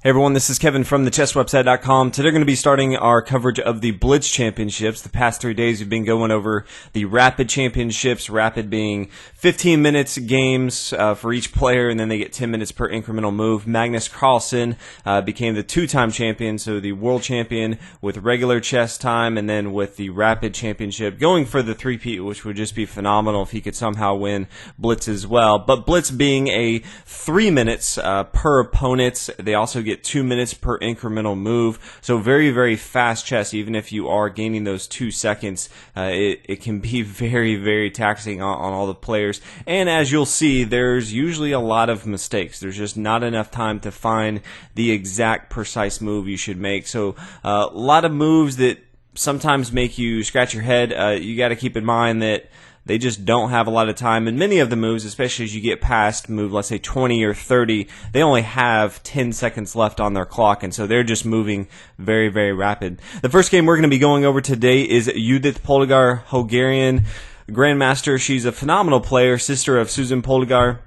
Hey everyone, this is Kevin from thechesswebsite.com. Today we're going to be starting our coverage of the Blitz Championships. The past 3 days we've been going over the Rapid Championships, Rapid being 15 minutes games for each player, and then they get 10 minutes per incremental move. Magnus Carlsen became the two-time champion, so the world champion with regular chess time, and then with the Rapid Championship going for the three-peat, which would just be phenomenal if he could somehow win Blitz as well. But Blitz being a 3 minutes per opponent, they also get 2 minutes per incremental move, so very, very fast chess. Even if you are gaining those 2 seconds, it can be very, very taxing on all the players. And as you'll see, there's usually a lot of mistakes. There's just not enough time to find the exact precise move you should make. So a lot of moves that sometimes make you scratch your head. You got to keep in mind that they just don't have a lot of time, and many of the moves, especially as you get past move, let's say 20 or 30, they only have 10 seconds left on their clock, and so they're just moving very, very rapid. The first game we're going to be going over today is Judith Polgar, Hungarian Grandmaster. She's a phenomenal player, sister of Susan Polgar,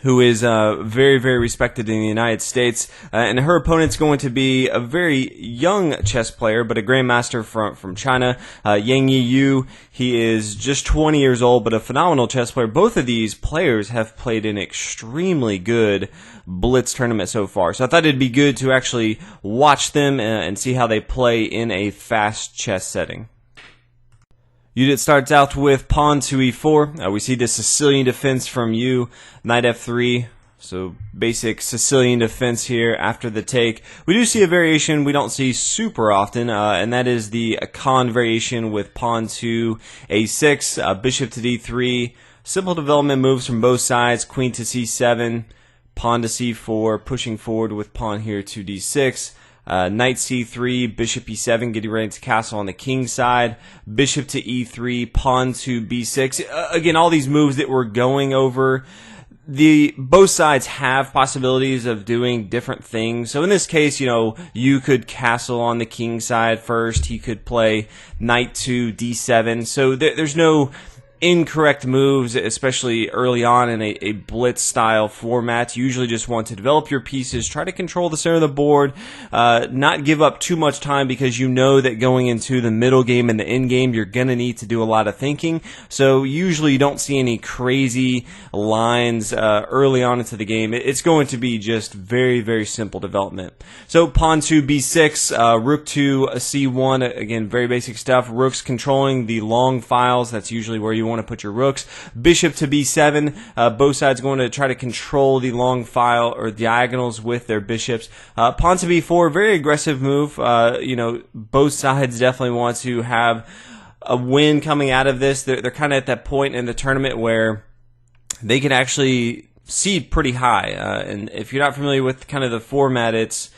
who is very, very respected in the United States. And her opponent's going to be a very young chess player, but a grandmaster from China, Yangyi. He is just 20 years old, but a phenomenal chess player. Both of these players have played an extremely good Blitz tournament so far. So I thought it'd be good to actually watch them and see how they play in a fast chess setting. Judith starts out with pawn to e4. We see the Sicilian defense from you, knight f3. So basic Sicilian defense here after the take. We do see a variation we don't see super often, and that is the Khan variation with pawn to a6, bishop to d3. Simple development moves from both sides, queen to c7, pawn to c4, pushing forward with pawn here to d6. Knight c3, bishop e7, getting ready to castle on the king side, bishop to e3, pawn to b6. Again, all these moves that we're going over, both sides have possibilities of doing different things. So in this case, you could castle on the king side first. He could play knight to d7. So there's no incorrect moves, especially early on in a blitz style format. You usually just want to develop your pieces, try to control the center of the board, not give up too much time, because you know that going into the middle game and the end game you're going to need to do a lot of thinking. So usually you don't see any crazy lines early on into the game. It's going to be just very, very simple development. So pawn to b6, rook to c1, again very basic stuff. Rooks controlling the long files, that's usually where you want to put your rooks. Bishop to b7, both sides going to try to control the long file or diagonals with their bishops. Pawn to b4, very aggressive move. Both sides definitely want to have a win coming out of this. They're kind of at that point in the tournament where they can actually seed pretty high. And if you're not familiar with kind of the format, it's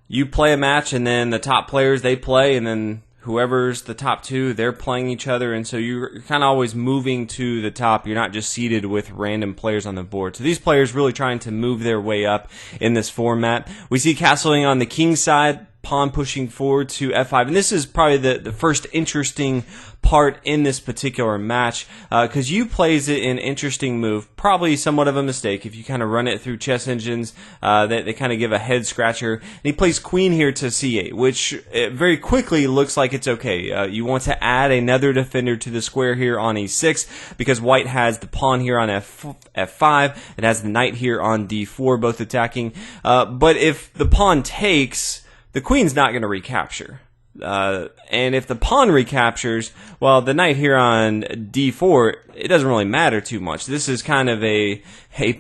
you play a match and then the top players, they play, and then whoever's the top two, they're playing each other, and so you're kind of always moving to the top. You're not just seated with random players on the board. So these players really trying to move their way up in this format. We see castling on the king side, pawn pushing forward to f5, and this is probably the first interesting part in this particular match, because you plays it an interesting move, probably somewhat of a mistake if you kind of run it through chess engines. They kind of give a head scratcher, and he plays queen here to c8, which very quickly looks like it's okay. You want to add another defender to the square here on e6, because white has the pawn here on f5, it has the knight here on d4, both attacking, but if the pawn takes, the queen's not going to recapture. And if the pawn recaptures, well, the knight here on d4, it doesn't really matter too much. This is kind of a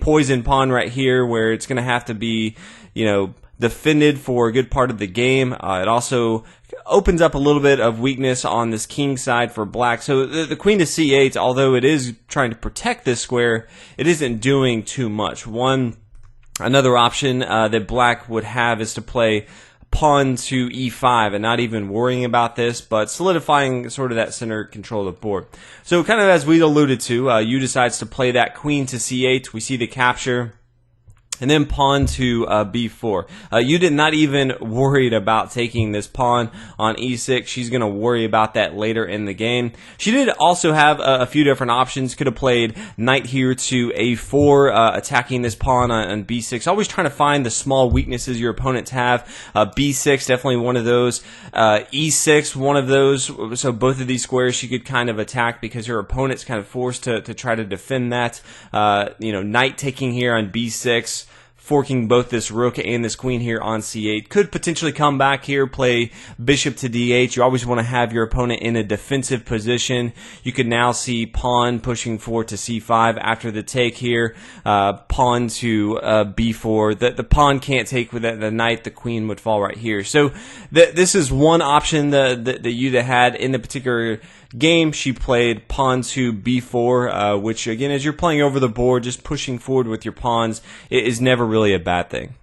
poison pawn right here, where it's going to have to be, defended for a good part of the game. It also opens up a little bit of weakness on this king side for black. So the queen to c8, although it is trying to protect this square, it isn't doing too much. Another option that black would have is to play pawn to e5 and not even worrying about this, but solidifying sort of that center control of the board. So kind of as we alluded to, you decides to play that queen to c8. We see the capture. and then pawn to b4. You did not even worried about taking this pawn on e6. She's going to worry about that later in the game. She did also have a few different options. Could have played knight here to a4, attacking this pawn on b6. Always trying to find the small weaknesses your opponents have. b6, definitely one of those. e6, one of those. So both of these squares she could kind of attack because her opponent's kind of forced to try to defend that. Knight taking here on b6. Forking both this rook and this queen here on c8. Could potentially come back here, play bishop to d8. You always want to have your opponent in a defensive position. You could now see pawn pushing forward to c5 after the take here. Pawn to b4. The pawn can't take with the knight. The queen would fall right here. So this is one option that Judith had in the particular game. She played pawn to b4, which again, as you're playing over the board, just pushing forward with your pawns, it is never really a bad thing.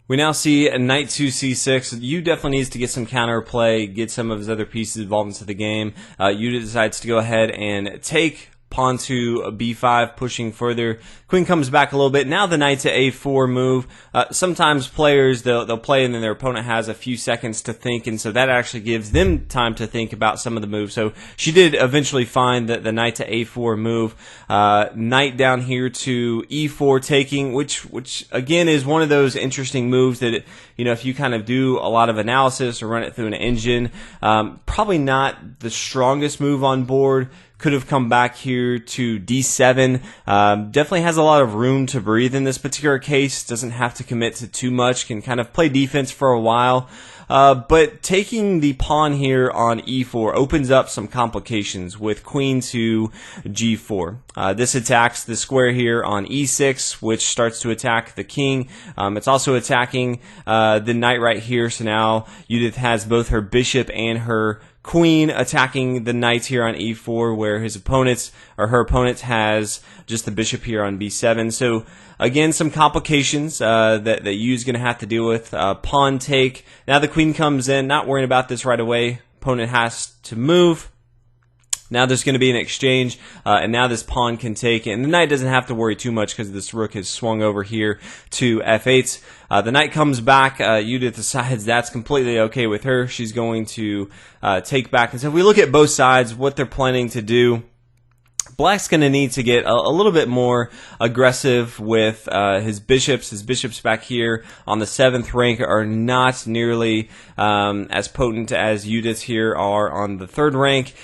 We now see a knight to c6. You definitely needs to get some counterplay, get some of his other pieces involved into the game. Judith decides to go ahead and take pawn to b5, pushing further. Queen comes back a little bit. Now the knight to a4 move. Sometimes players, they'll play and then their opponent has a few seconds to think, and so that actually gives them time to think about some of the moves. So she did eventually find the knight to a4 move. Knight down here to e4 taking, which again is one of those interesting moves that, if you kind of do a lot of analysis or run it through an engine, probably not the strongest move on board. Could have come back here to d7. Definitely has a lot of room to breathe in this particular case. Doesn't have to commit to too much. Can kind of play defense for a while. But taking the pawn here on e4 opens up some complications with queen to g4. This attacks the square here on e6, which starts to attack the king. It's also attacking the knight right here. So now Judith has both her bishop and her queen attacking the knights here on e4, where her opponent has just the bishop here on b7. So again, some complications that Yu's going to have to deal with. Pawn take. Now the queen comes in, not worrying about this right away. Opponent has to move. Now there's going to be an exchange, and now this pawn can take it. And the knight doesn't have to worry too much because this rook has swung over here to f8. The knight comes back. Judith decides that's completely okay with her. She's going to take back. And so if we look at both sides, what they're planning to do, Black's going to need to get a little bit more aggressive with his bishops. His bishops back here on the 7th rank are not nearly as potent as Judith's here are on the 3rd rank.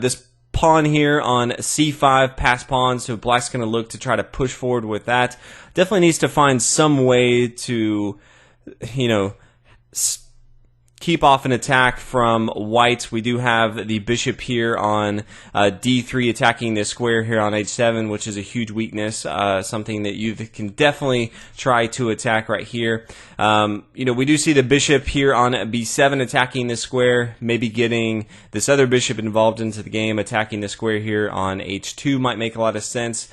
This pawn here on c5, pass pawn, so Black's going to look to try to push forward with that. Definitely needs to find some way to, keep off an attack from white. We do have the bishop here on d3 attacking this square here on h7, which is a huge weakness, something that you can definitely try to attack right here. We do see the bishop here on b7 attacking this square, maybe getting this other bishop involved into the game, attacking the square here on h2 might make a lot of sense.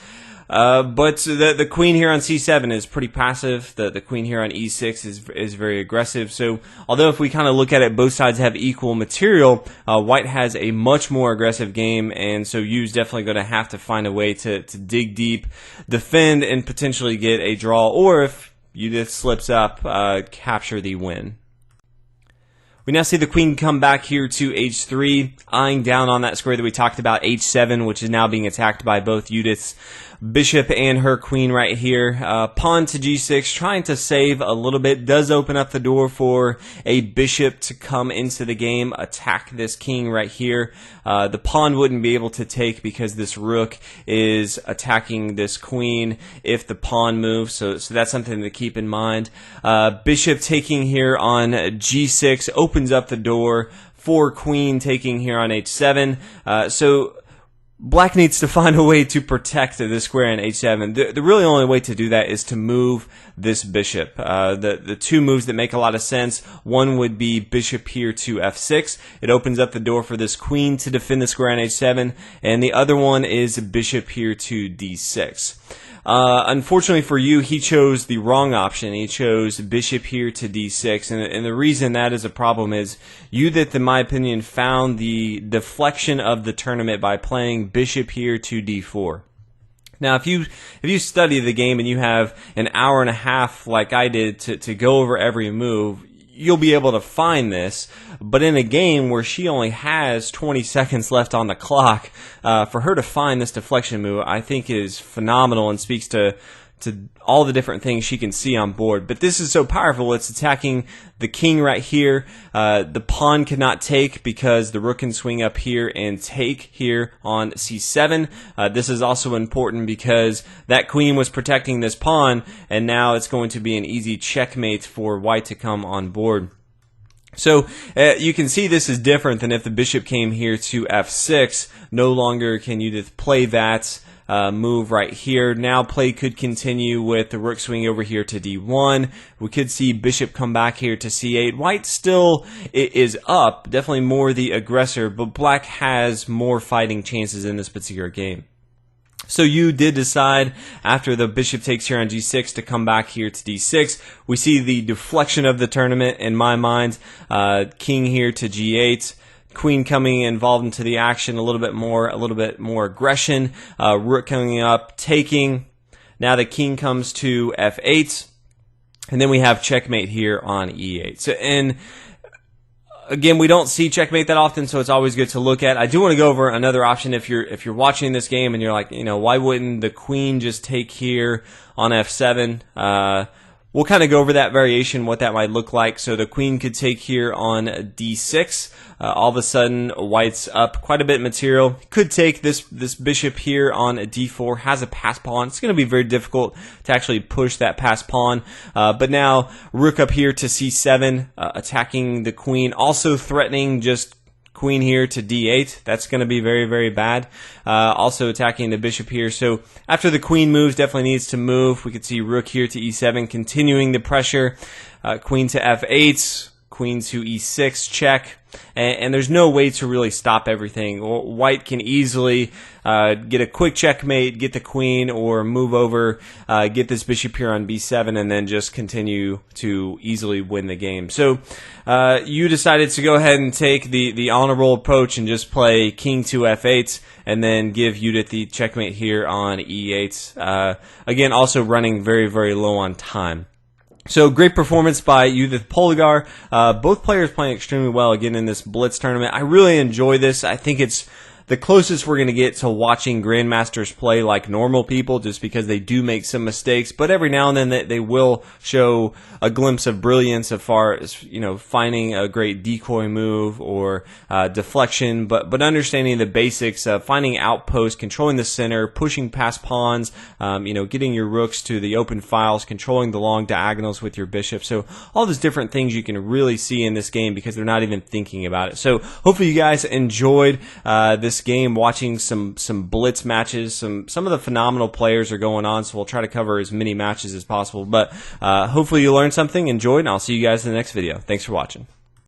But the queen here on c7 is pretty passive. The queen here on e6 is very aggressive. So although if we kind of look at it, both sides have equal material, white has a much more aggressive game, and so Yu's definitely going to have to find a way to dig deep, defend, and potentially get a draw, or if Judith slips up, capture the win. We now see the queen come back here to h3, eyeing down on that square that we talked about, h7, which is now being attacked by both Judith's bishop and her queen right here. Pawn to g6, trying to save a little bit. Does open up the door for a bishop to come into the game, attack this king right here. The pawn wouldn't be able to take because this rook is attacking this queen if the pawn moves, so that's something to keep in mind. Bishop taking here on g6 opens up the door for queen taking here on h7. So Black needs to find a way to protect this square in h7. The really only way to do that is to move this bishop. The two moves that make a lot of sense, one would be bishop here to f6. It opens up the door for this queen to defend the square on h7. And the other one is bishop here to d6. Unfortunately for you, he chose the wrong option. He chose bishop here to d6, and the reason that is a problem is Judith, in my opinion, found the deflection of the tournament by playing bishop here to d4. Now, if you study the game and you have an hour and a half like I did to go over every move, you'll be able to find this. But in a game where she only has 20 seconds left on the clock, for her to find this deflection move, I think is phenomenal and speaks to all the different things she can see on board. But this is so powerful. It's attacking the king right here. The pawn cannot take because the rook can swing up here and take here on c7. This is also important because that queen was protecting this pawn, and now it's going to be an easy checkmate for white to come on board. So you can see this is different than if the bishop came here to f6. No longer can Judith play that move right here. Now play could continue with the rook swing over here to d1. We could see bishop come back here to c8. White still is up, definitely more the aggressor, but black has more fighting chances in this particular game. So you did decide after the bishop takes here on g6 to come back here to d6. We see the deflection of the tournament in my mind. King here to g8. Queen coming involved into the action a little bit more aggression. Rook coming up, taking. Now the king comes to f8, and then we have checkmate here on e8. So, and again, we don't see checkmate that often, so it's always good to look at. I do want to go over another option if you're watching this game and you're like, why wouldn't the queen just take here on f7? We'll kind of go over that variation, what that might look like. So the queen could take here on d6. All of a sudden, white's up quite a bit of material. Could take this bishop here on d4, has a pass pawn. It's going to be very difficult to actually push that pass pawn. But now, rook up here to c7, attacking the queen, also threatening just queen here to d8. That's going to be very, very bad. Also attacking the bishop here. So after the queen moves, definitely needs to move. We could see rook here to e7, continuing the pressure. Queen to f8, queen to e6, check. And there's no way to really stop everything. White can easily get a quick checkmate, get the queen, or move over, get this bishop here on b7, and then just continue to easily win the game. So you decided to go ahead and take the honorable approach and just play king to f8, and then give Judith the checkmate here on e8. Again, also running very, very low on time. So great performance by Judith Polgar. Both players playing extremely well again in this Blitz tournament. I really enjoy this. I think it's the closest we're going to get to watching grandmasters play like normal people, just because they do make some mistakes, but every now and then they will show a glimpse of brilliance as far as finding a great decoy move or deflection, but understanding the basics of finding outposts, controlling the center, pushing past pawns, getting your rooks to the open files, controlling the long diagonals with your bishop. So all those different things you can really see in this game because they're not even thinking about it. So hopefully you guys enjoyed this game, watching some Blitz matches. Some of the phenomenal players are going on, so we'll try to cover as many matches as possible. But hopefully you learned something, enjoyed, and I'll see you guys in the next video. Thanks for watching.